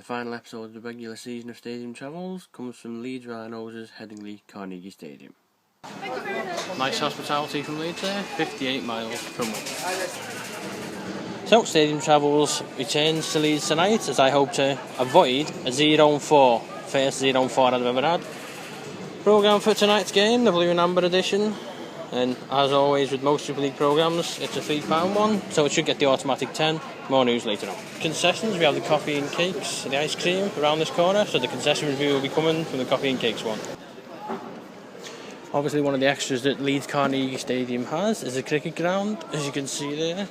final episode of the regular season of Stadium Travels comes from Leeds Rhinos' Headingley Carnegie Stadium. Thank you very much. Nice hospitality from Leeds there, 58 miles from Leeds. So, Stadium Travels returns to Leeds tonight as I hope to avoid a 0-4. First 0-4 I've ever had. Programme for tonight's game, the Blue and Amber edition. And as always with most Super League programmes, it's a £3 one, so it should get the automatic 10. More news later on. Concessions, we have the coffee and cakes, the ice cream around this corner, so the concession review will be coming from the coffee and cakes one. Obviously one of the extras that Leeds Carnegie Stadium has is a cricket ground, as you can see there.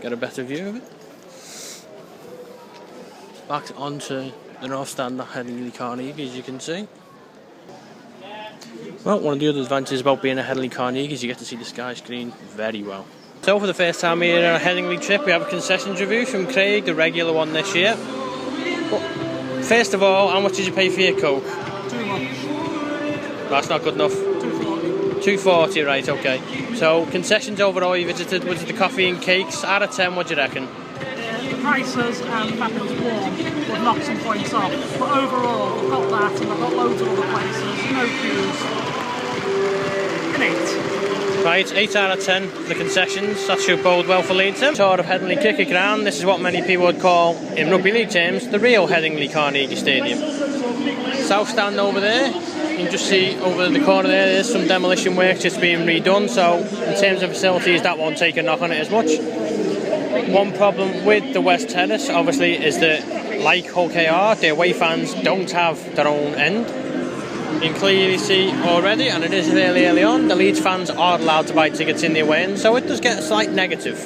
Get a better view of it. Back onto the North Stand at Headingley Carnegie, as you can see. Well, one of the other advantages about being at Headingley Carnegie is you get to see the sky screen very well. So for the first time here on a Headingley trip, we have a concessions review from Craig, the regular one this year. But first of all, how much did you pay for your Coke? Too much. That's not good enough. $2.40. $2.40, right, okay. So concessions overall you visited, was it the coffee and cakes? Out of 10, what do you reckon? The prices and the fact it was warm would knock some points off. But overall, we've got that and we've got loads of other places, no queues. An 8. Right, 8 out of 10 for the concessions. That should bode well for Leeds. Tour of Headingley Cricket Ground. This is what many people would call, in rugby league terms, the real Headingley Carnegie Stadium. South stand over there. You can just see over the corner there's some demolition work just being redone. So in terms of facilities, that won't take a knock on it as much. One problem with the West Terrace, obviously, is that, like Hull KR, the away fans don't have their own end. You can clearly see already, and it is fairly early on, the Leeds fans are allowed to buy tickets in the away end, so it does get a slight negative.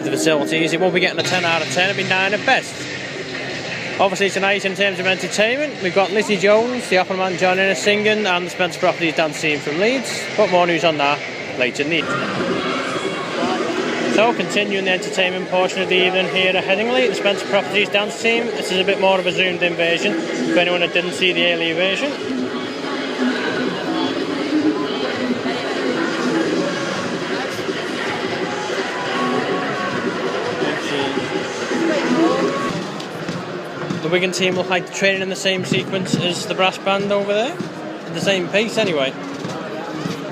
The facilities, it won't be getting a 10 out of 10, it'll be 9 at best. Obviously tonight, in terms of entertainment, we've got Lizzie Jones, the Opera Man joining us singing, and the Spencer Properties dance team from Leeds. But more news on that later in the evening. So, continuing the entertainment portion of the evening here at Headingley, the Spencer Properties dance team. This is a bit more of a zoomed in version, for anyone that didn't see the earlier version. The Wigan team look like they're training in the same sequence as the brass band over there, at the same pace anyway.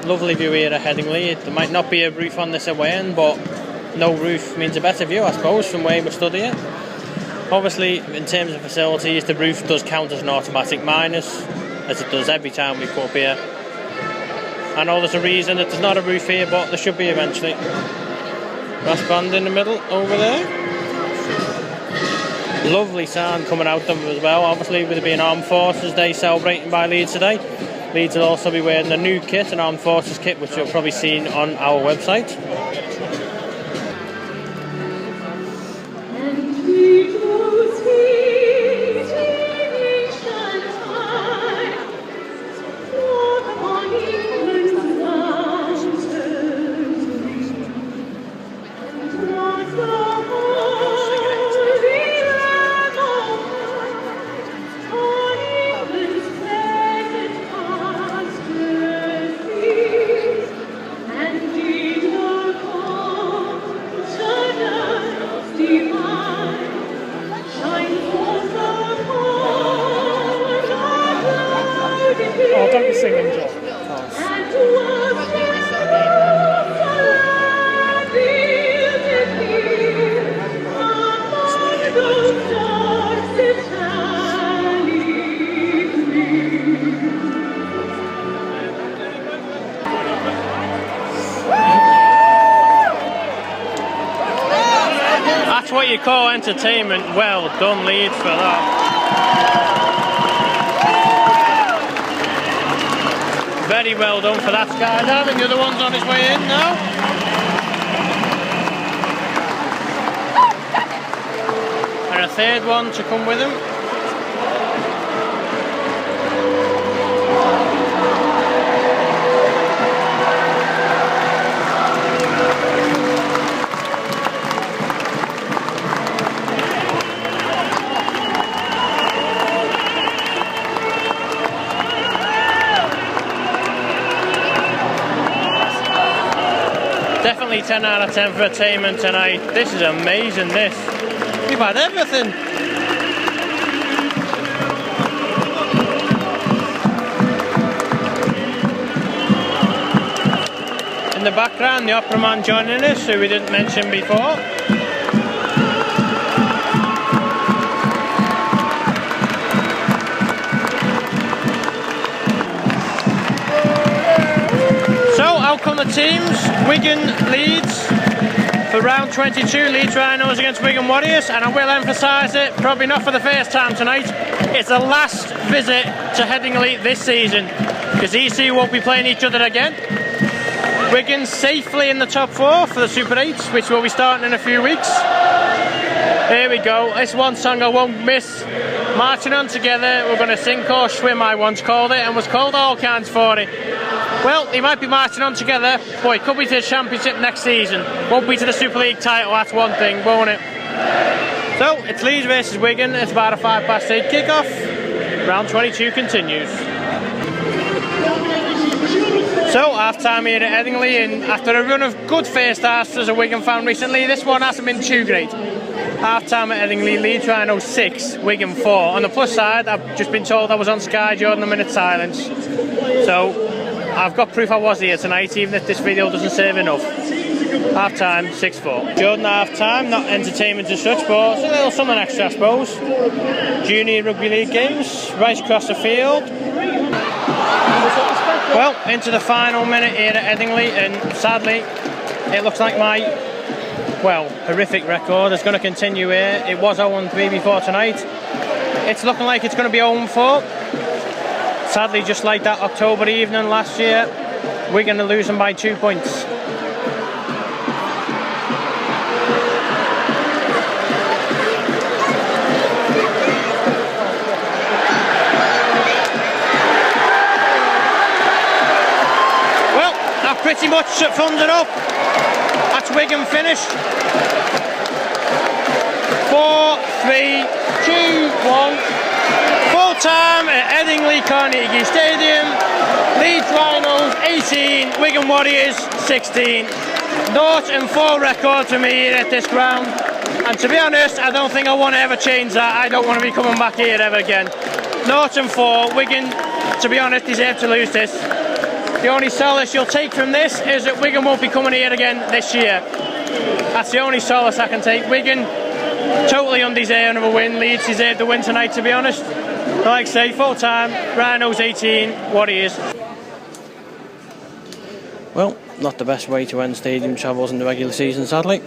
Lovely view here at Headingley. There might not be a roof on this away end, but no roof means a better view, I suppose, from where we study it. Obviously, in terms of facilities, the roof does count as an automatic minus, as it does every time we come up here. I know there's a reason that there's not a roof here, but there should be eventually. Brass band in the middle over there. Lovely sound coming out of them as well. Obviously, with it being Armed Forces Day celebrating by Leeds today, Leeds will also be wearing a new kit, an Armed Forces kit, which you'll probably seen on our website. Oh, don't be singing, John. That's what you call entertainment. Well done, Leeds, for that. Very well done for that skydive, and the other one's on his way in now. And a third one to come with him. Definitely 10 out of 10 for entertainment tonight. This is amazing, this. We've had everything. in the background, the opera man joining us, who we didn't mention before. So, out come the teams. Wigan, Leeds. For round 22, Leeds Rhinos against Wigan Warriors, and I will emphasise it, probably not for the first time tonight, it's the last visit to Headingley this season, because these two won't be playing each other again. Wigan safely in the top 4 for the Super 8, which will be starting in a few weeks. Here we go, this one song I won't miss. Marching on together, we're going to sink or swim, I once called it, and was called all kinds for it. Well, he might be marching on together, but he could be to the Championship next season. Won't be to the Super League title, that's one thing, won't it? So, it's Leeds versus Wigan, it's about a 8:05 kick-off. Round 22 continues. So, half-time here at Headingley, and after a run of good first halves as a Wigan fan recently, this one hasn't been too great. Half-time at Headingley, Leeds Rhinos 6, Wigan 4. On the plus side, I've just been told I was on Sky during the minute silence. So, I've got proof I was here tonight, even if this video doesn't serve enough. Half time, 6-4. Jordan half time, not entertainment as such, but it's a little something extra, I suppose. Junior Rugby League games, right across the field. Well, into the final minute here at Headingley, and sadly, it looks like my, well, horrific record is going to continue here. It was 0-3 before tonight. It's looking like it's going to be 0-4. Sadly, just like that October evening last year, we're going to lose them by 2 points. Well, that pretty much sums it up. That's Wigan finished. 4, 3, 2, 1. Full time at Headingley Carnegie Stadium. Leeds Rhinos 18, Wigan Warriors 16. 0-4 record for me here at this ground. And to be honest, I don't think I want to ever change that. I don't want to be coming back here ever again. 0-4, Wigan, to be honest, deserve to lose this. The only solace you'll take from this is that Wigan won't be coming here again this year. That's the only solace I can take. Wigan, totally undeserving of a win. Leeds deserved the win tonight, to be honest. Like I say, full time, Rhinos 18, Warriors. Well, not the best way to end stadium travels in the regular season, sadly,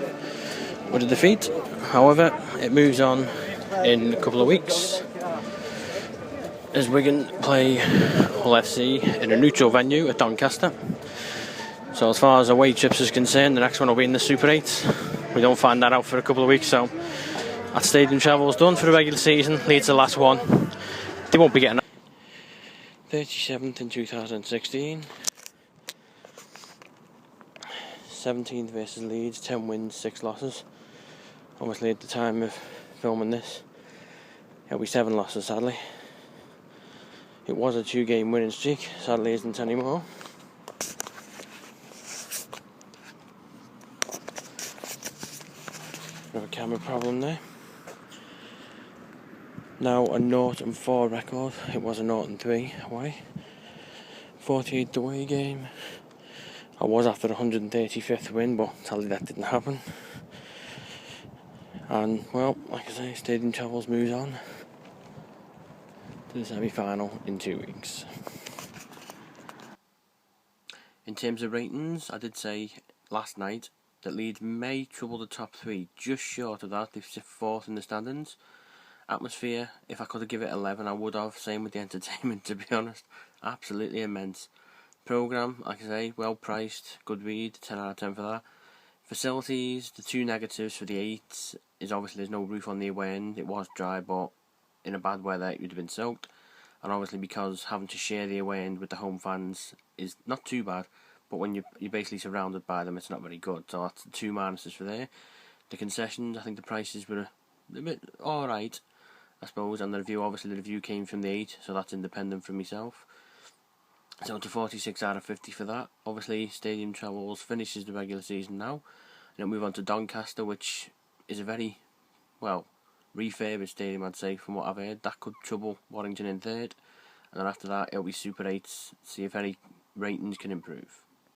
with a defeat. However, it moves on in a couple of weeks as Wigan play Hull FC in a neutral venue at Doncaster. So as far as away trips is concerned, the next one will be in the Super 8. We don't find that out for a couple of weeks, so that stadium travel is done for the regular season. Leeds the last one. They won't be getting 37th in 2016. 17th versus Leeds, 10 wins, 6 losses. Obviously at the time of filming this, it'll be 7 losses sadly. It was a 2-game winning streak, sadly isn't anymore. Bit of a camera problem there. Now a 0-4 record. It was a 0-3 away. 48 away game. I was after the 135th win, but sadly that didn't happen. And well, like I say, stadium travels moves on to the semi-final in 2 weeks. In terms of ratings, I did say last night that Leeds may trouble the top 3. Just short of that, they've sit 4th in the standings. Atmosphere, if I could have given it 11 I would have. Same with the entertainment, to be honest. Absolutely immense. Programme, like I say, well priced, good read, 10 out of 10 for that. Facilities, the 2 negatives for the 8 is obviously there's no roof on the away end. It was dry, but in a bad weather it would have been soaked. And obviously because having to share the away end with the home fans is not too bad, but when you're basically surrounded by them, it's not very good. So that's the 2 minuses for there. The concessions, I think the prices were a bit alright, I suppose, and the review came from the 8, so that's independent from myself. So to 46 out of 50 for that. Obviously, stadium travels finishes the regular season now, and it'll move on to Doncaster, which is a very, well, refurbished stadium, I'd say, from what I've heard. That could trouble Warrington in 3rd, and then after that, it'll be Super 8s, see if any ratings can improve.